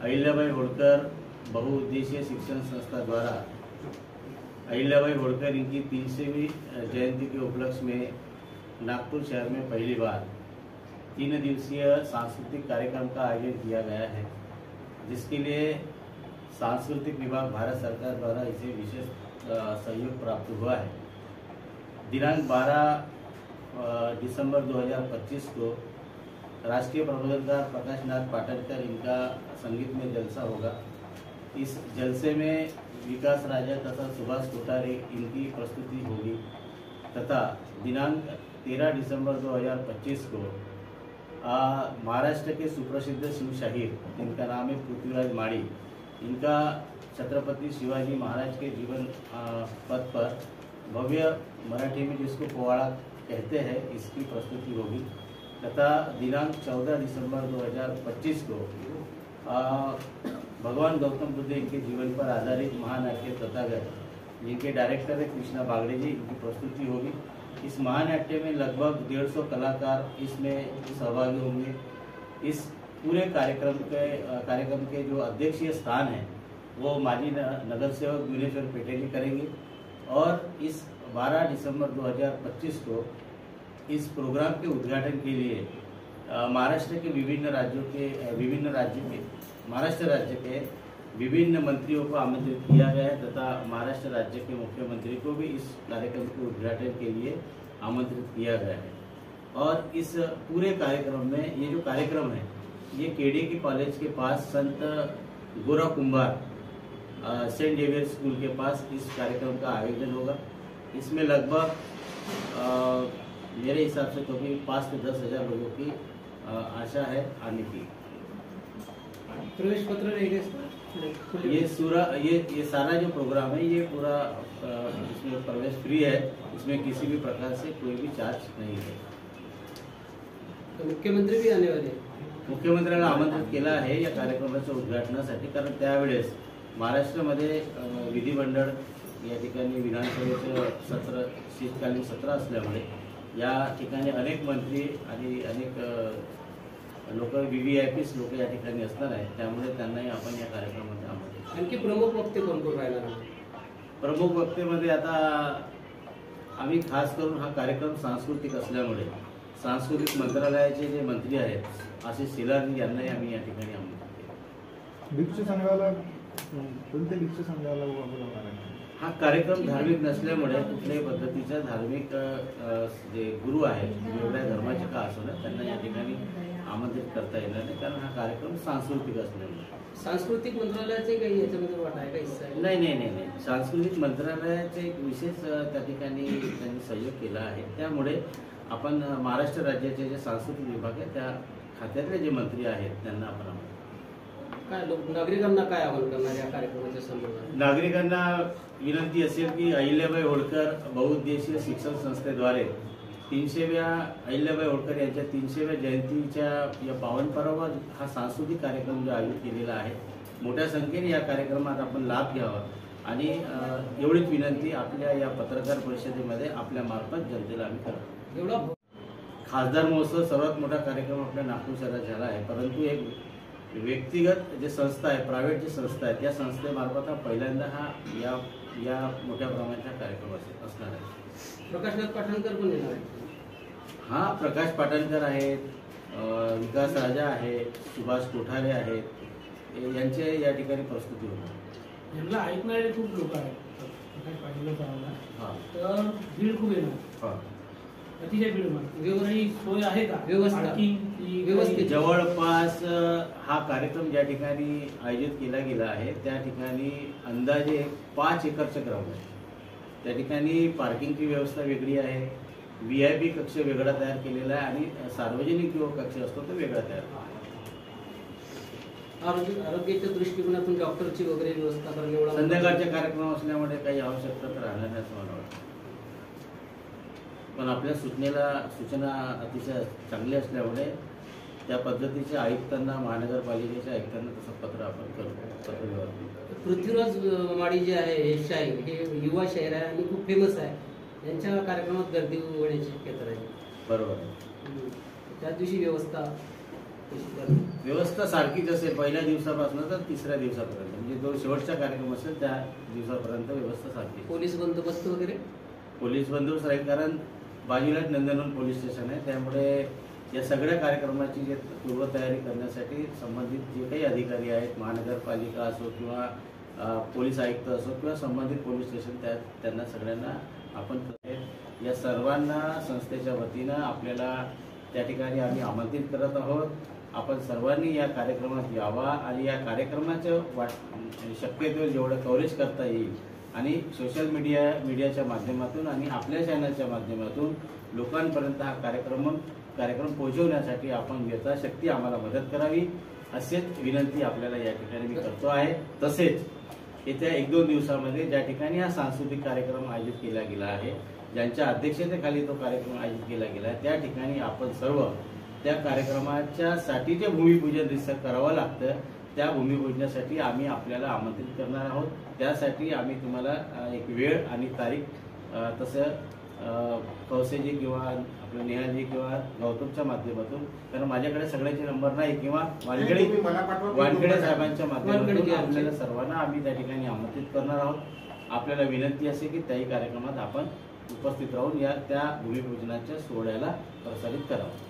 अहिल्याबाई होळकर बहुउद्देशीय शिक्षण संस्था द्वारा अहिल्याबाई होळकर इनकी 300वीं जयंती के उपलक्ष्य में नागपुर शहर में पहली बार 3 दिवसीय सांस्कृतिक कार्यक्रम का आयोजन किया गया है, जिसके लिए सांस्कृतिक विभाग भारत सरकार द्वारा इसे विशेष सहयोग प्राप्त हुआ है। दिनांक 12 दिसंबर 2025 को राष्ट्रीय प्रबोधनकार प्रकाश नाथ पाटणकर इनका संगीत में जलसा होगा। इस जलसे में विकास राजा तथा सुभाष कोठारे इनकी प्रस्तुति होगी तथा दिनांक 13 दिसंबर 2025 को महाराष्ट्र के सुप्रसिद्ध शिव शाहीर, जिनका नाम है पृथ्वीराज माड़ी, इनका छत्रपति शिवाजी महाराज के जीवन पथ पर भव्य मराठी में जिसको पोवाड़ा कहते हैं, इसकी प्रस्तुति होगी तथा दिनांक 14 दिसंबर 2025 को भगवान गौतम बुद्ध इनके जीवन पर आधारित महानाट्य तथागत, जिनके डायरेक्टर है कृष्णा बागड़े जी, इनकी प्रस्तुति होगी। इस महानाट्य में लगभग 150 कलाकार इसमें सहभागी होंगे। इस पूरे कार्यक्रम के जो अध्यक्षीय स्थान है वो माजी नगर सेवक गुनेश्वर पेटेली करेंगे और इस 12 दिसंबर 2025 को इस प्रोग्राम के उद्घाटन के लिए महाराष्ट्र के महाराष्ट्र राज्य के विभिन्न मंत्रियों को आमंत्रित किया गया है तथा महाराष्ट्र राज्य के मुख्यमंत्री को भी इस कार्यक्रम के उद्घाटन के लिए आमंत्रित किया गया है। और इस पूरे कार्यक्रम में ये जो कार्यक्रम है ये केडीके कॉलेज के पास संत Gora Kumbhar Saint Xavier school के पास इस कार्यक्रम का आयोजन होगा। इसमें लगभग मेरे हिसाब से कभी 5 से 10 हज़ार लोगों की आशा है आने की। प्रवेश पत्र रहेगा ये सारा जो प्रोग्राम है ये पूरा इसमें प्रवेश फ्री है, इसमें किसी भी प्रकार से कोई भी चार्ज नहीं है। तो मुख्यमंत्री भी आने वाले हैं? मुख्यमंत्र्याला आमंत्रित केलं आहे या कार्यक्रमाच्या उद्घाटनासाठी, कारण त्यावेळेस महाराष्ट्रामध्ये विधिमंडळ या ठिकाणी विधानसभेचं सत्र शीतकालीन सत्र असल्यामुळे या ठिकाणी अनेक मंत्री आणि अनेक लोक VVIPs लोक या ठिकाणी असणार आहेत, त्यामुळे त्यांनाही आपण या कार्यक्रमामध्ये आमंत्रित। आणखी प्रमुख वक्ते कोण कोण राहणार? प्रमुख वक्तेमध्ये आता आम्ही खास करून हा कार्यक्रम सांस्कृतिक असल्यामुळे सांस्कृतिक मंत्रालयाचे जे मंत्री आहेत आशिष शेलार यांनाही आम्ही या ठिकाणी आमंत्रित केले। भिक्षू संघाला कोणत्या भिक्षू संघाला बोलवणार आहे? हा कार्यक्रम धार्मिक नसल्यामुळे कुठल्याही पद्धतीचा धार्मिक जे गुरु आहेत वेगळ्या धर्माचे का असो त्यांना या ठिकाणी आमंत्रित करता येणार नाही, कारण हा कार्यक्रम सांस्कृतिक असल्यामुळे। सांस्कृतिक मंत्रालयाचे काही याच्यामध्ये वाटा आहे का, हिस्सा आहे? नाही, सांस्कृतिक मंत्रालयाचे एक विशेष त्या ठिकाणी त्यांनी सहयोग केला आहे, त्यामुळे आपण महाराष्ट्र राज्याचे जे सांस्कृतिक विभाग आहे त्या खात्यातले जे मंत्री आहेत त्यांना आपण काय नागरिकांना काय आवाहन करणार या कार्यक्रमाच्या संदर्भात? नागरिकांना विनंती असेल की अहिल्याबाई होळकर बहुउद्देशीय शिक्षण संस्थेद्वारे 300व्या अहिल्याबाई होळकर यांच्या 300व्या जयंतीच्या या पावन पर्वावर हा सांस्कृतिक कार्यक्रम जो आयोजित केलेला आहे, मोठ्या संख्येने या कार्यक्रमात आपण लाभ घ्यावा आणि एवढीच विनंती आपल्या या पत्रकार परिषदेमध्ये आपल्या मार्फत जनतेला आम्ही करतो। एवढा खासदार महोत्सव सर्वात मोठा कार्यक्रम आपल्या नागपूर शहरात झाला आहे, परंतु एक व्यक्तिगत जे संस्था आहे, प्रायव्हेट जी संस्था आहे, त्या संस्थेमार्फत हा पहिल्यांदा हा या मोठ्या प्रमाणाचा कार्यक्रम असणार आहे। प्रकाशनाथ पाटणकर पण येणार आहे? हा, प्रकाश पाटणकर आहेत, विकास राजा आहेत, सुभाष कोठारे आहेत, यांचे या ठिकाणी प्रस्तुती होणार। यांना ऐकणारे खूप लोक आहेत, प्रकाश पाटणकर हां, तर भीड खूप येणार। हां, अतिशय भीड होणार। सोय आहे का व्यवस्थित? जवळपास हा कार्यक्रम ज्या ठिकाणी आयोजित केला गेला आहे त्या ठिकाणी अंदाजे 5 एकरचे ग्राउंड आहे। त्या ठिकाणी पार्किंगची व्यवस्था वेगळी आहे, VIP कक्ष वेगळा तयार केलेला आहे आणि सार्वजनिक जो कक्ष असतो तो वेगळा तयार केला। आरोग्याच्या दृष्टिकोनातून डॉक्टरची वगैरे व्यवस्था करणं एवढा संध्याकाळचे कार्यक्रम असल्यामुळे काही आवश्यकता तर राहणार नाही असं मला वाटतं, पण आपल्या सूचना अतिशय चांगली असल्यामुळे त्या पद्धतीचे आयुक्तांना, महानगरपालिकेच्या आयुक्तांना तसं पत्र आपण करू। पृथ्वीराज माडी जे आहे हे शाहीर, हे युवा शाहीर आहे आणि खूप फेमस आहे, यांच्या कार्यक्रमात गर्दी होण्याची शक्यता आहे। बरोबर आहे। त्या दिवशी व्यवस्था कशी करणार? व्यवस्था सारखीच असेल पहिल्या दिवसापासून तर तिसऱ्या दिवसापर्यंत, म्हणजे जो शेवटचा कार्यक्रम असेल त्या दिवसापर्यंत व्यवस्था सारखी. पोलीस बंदोबस्त वगैरे पोलीस बंदोबस्त राहील, कारण बाजूलाच नंदनवन पोलीस स्टेशन आहे, त्यामुळे या सगळ्या कार्यक्रमाची जे पूर्वतयारी करण्यासाठी संबंधित जे काही अधिकारी आहेत, महानगरपालिका असो किंवा पोलीस आयुक्त असो किंवा संबंधित पोलीस स्टेशन, त्यांना सगळ्यांना आपण या सर्वांना संस्थेच्या वतीनं आपल्याला त्या ठिकाणी आम्ही आमंत्रित करत आहोत. आपण सर्वांनी या कार्यक्रमात यावा आणि या कार्यक्रमाचं शक्यतो जेवढं कव्हरेज करता येईल आणि सोशल मीडियाच्या माध्यमातून आणि आपल्या चॅनलच्या माध्यमातून लोकांपर्यंत हा कार्यक्रम पोहोचवण्यासाठी आपण यथाशक्ती आम्हाला मदत करावी, असेच विनंती आपल्याला या ठिकाणी मी करतो आहे. तसेच येत्या 1-2 दिवसामध्ये ज्या ठिकाणी हा सांस्कृतिक कार्यक्रम आयोजित केला गेला आहे, ज्यांच्या अध्यक्षतेखाली तो कार्यक्रम आयोजित केला गेला आहे, त्या ठिकाणी आपण सर्व त्या कार्यक्रमाच्या साठी जे भूमिपूजन दिसतं करावं लागतं, त्या भूमिपूजनासाठी आम्ही आपल्याला आमंत्रित करणार आहोत. त्यासाठी आम्ही तुम्हाला एक वेळ आणि तारीख तसं कौसेजी किंवा आपलं नेहाजी किंवा गौतमच्या माध्यमातून, कारण माझ्याकडे सगळ्यांचे नंबर नाही, किंवा वानखेडे साहेबांच्या माध्यमातून आपल्याला सर्वांना आम्ही त्या ठिकाणी आमंत्रित करणार आहोत. आपल्याला विनंती असे की त्याही कार्यक्रमात आपण उपस्थित राहून त्या भूमिपूजनाच्या सोहळ्याला प्रसारित करावं.